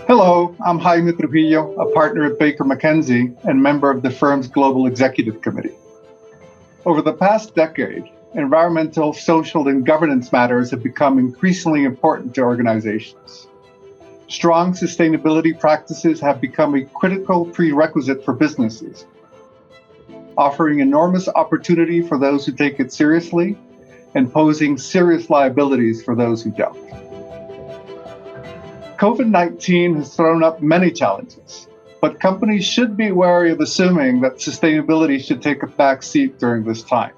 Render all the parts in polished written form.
Hello, I'm Jaime Trujillo, a partner at Baker McKenzie and member of the firm's Global Executive Committee. Over the past decade, environmental, social, and governance matters have become increasingly important to organizations. Strong sustainability practices have become a critical prerequisite for businesses, offering enormous opportunity for those who take it seriously and posing serious liabilities for those who don't. COVID-19 has thrown up many challenges, but companies should be wary of assuming that sustainability should take a back seat during this time.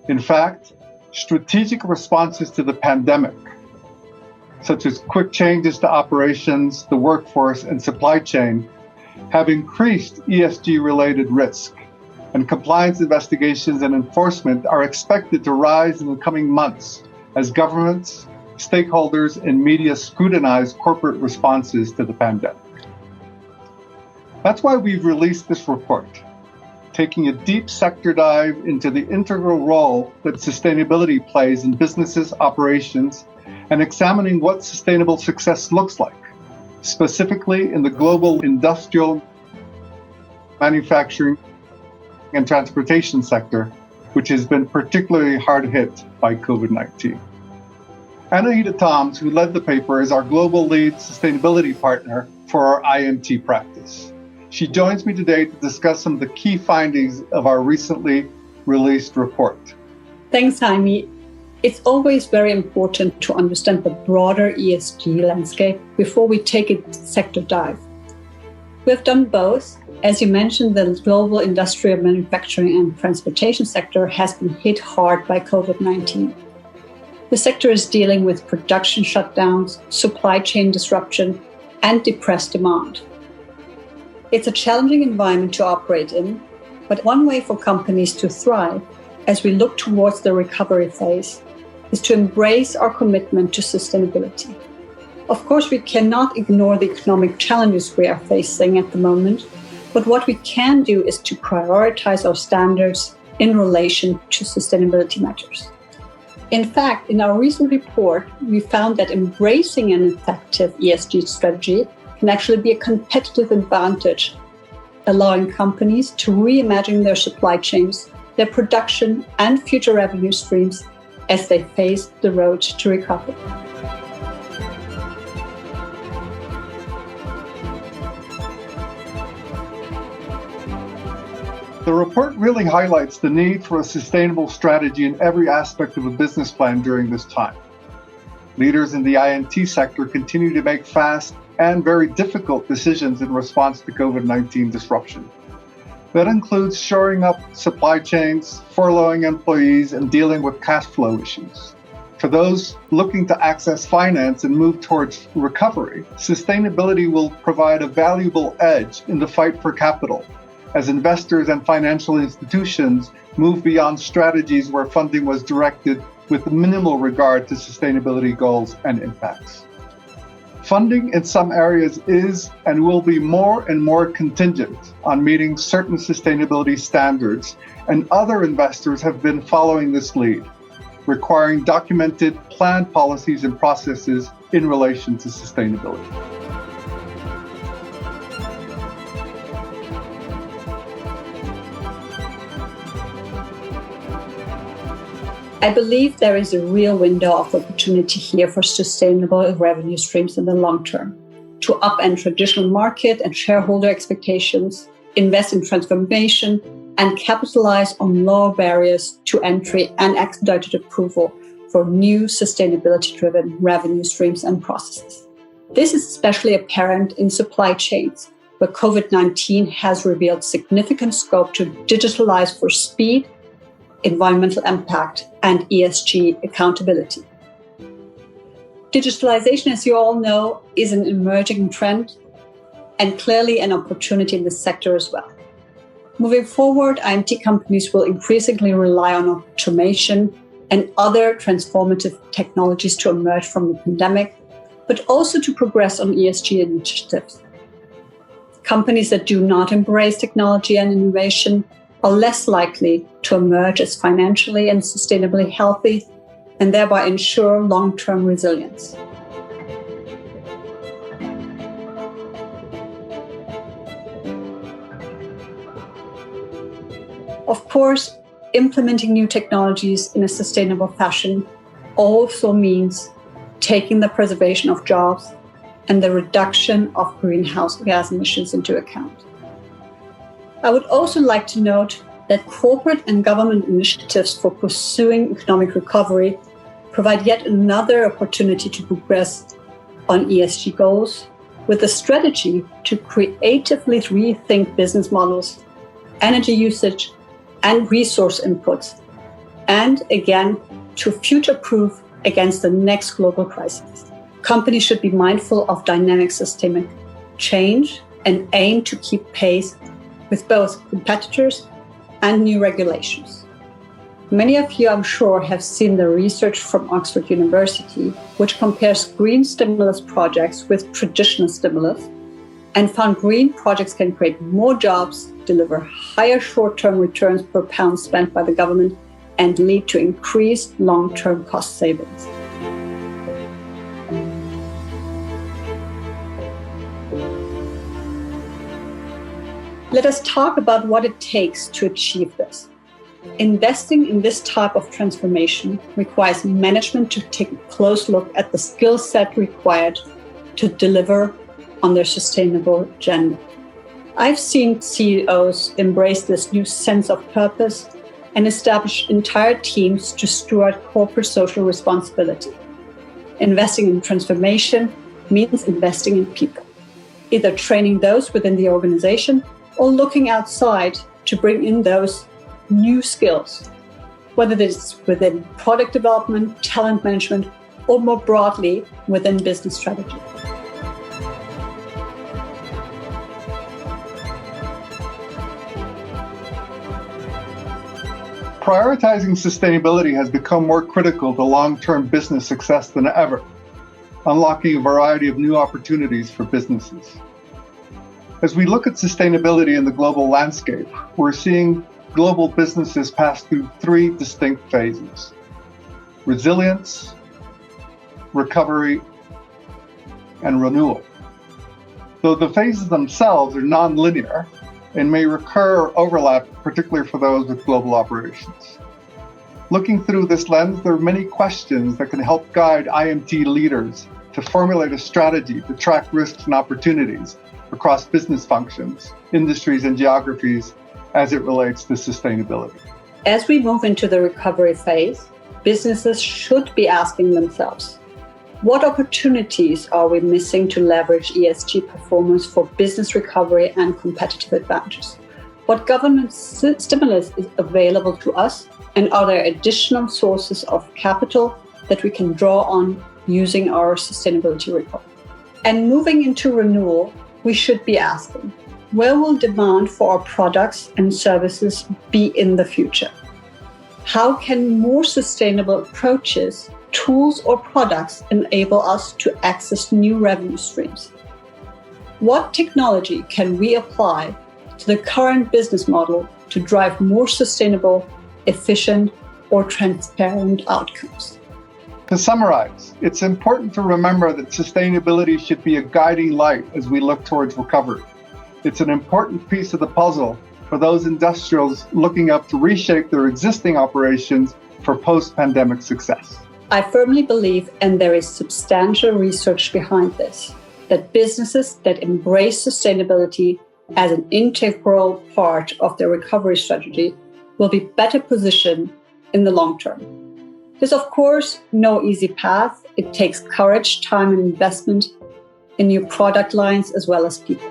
In fact, strategic responses to the pandemic, such as quick changes to operations, the workforce, and supply chain, have increased ESG-related risk, and compliance investigations and enforcement are expected to rise in the coming months as governments, stakeholders, and media scrutinize corporate responses to the pandemic. That's why we've released this report, taking a deep sector dive into the integral role that sustainability plays in businesses' operations and examining what sustainable success looks like, specifically in the global industrial, manufacturing, and transportation sector, which has been particularly hard hit by COVID-19. Anahita Toms, who led the paper, is our global lead sustainability partner for our IMT practice. She joins me today to discuss some of the key findings of our recently released report. Thanks, Jaime. It's always very important to understand the broader ESG landscape before we take a sector dive. We've done both. As you mentioned, the global industrial, manufacturing, and transportation sector has been hit hard by COVID-19. The sector is dealing with production shutdowns, supply chain disruption, and depressed demand. It's a challenging environment to operate in, but one way for companies to thrive as we look towards the recovery phase is to embrace our commitment to sustainability. Of course, we cannot ignore the economic challenges we are facing at the moment, but what we can do is to prioritize our standards in relation to sustainability matters. In fact, in our recent report, we found that embracing an effective ESG strategy can actually be a competitive advantage, allowing companies to reimagine their supply chains, their production, and future revenue streams as they face the road to recovery. The report really highlights the need for a sustainable strategy in every aspect of a business plan during this time. Leaders in the INT sector continue to make fast and very difficult decisions in response to COVID-19 disruption. That includes shoring up supply chains, furloughing employees, and dealing with cash flow issues. For those looking to access finance and move towards recovery, sustainability will provide a valuable edge in the fight for capital, as investors and financial institutions move beyond strategies where funding was directed with minimal regard to sustainability goals and impacts. Funding in some areas is and will be more and more contingent on meeting certain sustainability standards, and other investors have been following this lead, requiring documented, planned policies and processes in relation to sustainability. I believe there is a real window of opportunity here for sustainable revenue streams in the long term, to upend traditional market and shareholder expectations, invest in transformation, and capitalize on lower barriers to entry and expedited approval for new sustainability-driven revenue streams and processes. This is especially apparent in supply chains, where COVID-19 has revealed significant scope to digitalize for speed, environmental impact, and ESG accountability. Digitalization, as you all know, is an emerging trend and clearly an opportunity in this sector as well. Moving forward, IMT companies will increasingly rely on automation and other transformative technologies to emerge from the pandemic, but also to progress on ESG initiatives. Companies that do not embrace technology and innovation are less likely to emerge as financially and sustainably healthy and thereby ensure long-term resilience. Of course, implementing new technologies in a sustainable fashion also means taking the preservation of jobs and the reduction of greenhouse gas emissions into account. I would also like to note that corporate and government initiatives for pursuing economic recovery provide yet another opportunity to progress on ESG goals with a strategy to creatively rethink business models, energy usage, and resource inputs, and again, to future-proof against the next global crisis. Companies should be mindful of dynamic systemic change and aim to keep pace with both competitors and new regulations. Many of you, I'm sure, have seen the research from Oxford University, which compares green stimulus projects with traditional stimulus, and found green projects can create more jobs, deliver higher short-term returns per pound spent by the government, and lead to increased long-term cost savings. Let us talk about what it takes to achieve this. Investing in this type of transformation requires management to take a close look at the skill set required to deliver on their sustainable agenda. I've seen CEOs embrace this new sense of purpose and establish entire teams to steward corporate social responsibility. Investing in transformation means investing in people, either training those within the organization or looking outside to bring in those new skills, whether it's within product development, talent management, or more broadly within business strategy. Prioritizing sustainability has become more critical to long-term business success than ever, unlocking a variety of new opportunities for businesses. As we look at sustainability in the global landscape, we're seeing global businesses pass through three distinct phases: resilience, recovery, and renewal. Though the phases themselves are non-linear and may recur or overlap, particularly for those with global operations. Looking through this lens, there are many questions that can help guide IMT leaders to formulate a strategy to track risks and opportunities across business functions, industries, and geographies as it relates to sustainability. As we move into the recovery phase, businesses should be asking themselves, what opportunities are we missing to leverage ESG performance for business recovery and competitive advantages? What government stimulus is available to us? And are there additional sources of capital that we can draw on using our sustainability report? And moving into renewal, we should be asking, where will demand for our products and services be in the future? How can more sustainable approaches, tools, or products enable us to access new revenue streams? What technology can we apply to the current business model to drive more sustainable, efficient, or transparent outcomes? To summarize, it's important to remember that sustainability should be a guiding light as we look towards recovery. It's an important piece of the puzzle for those industrials looking up to reshape their existing operations for post-pandemic success. I firmly believe, and there is substantial research behind this, that businesses that embrace sustainability as an integral part of their recovery strategy will be better positioned in the long term. There's, of course, no easy path. It takes courage, time, and investment in new product lines as well as people.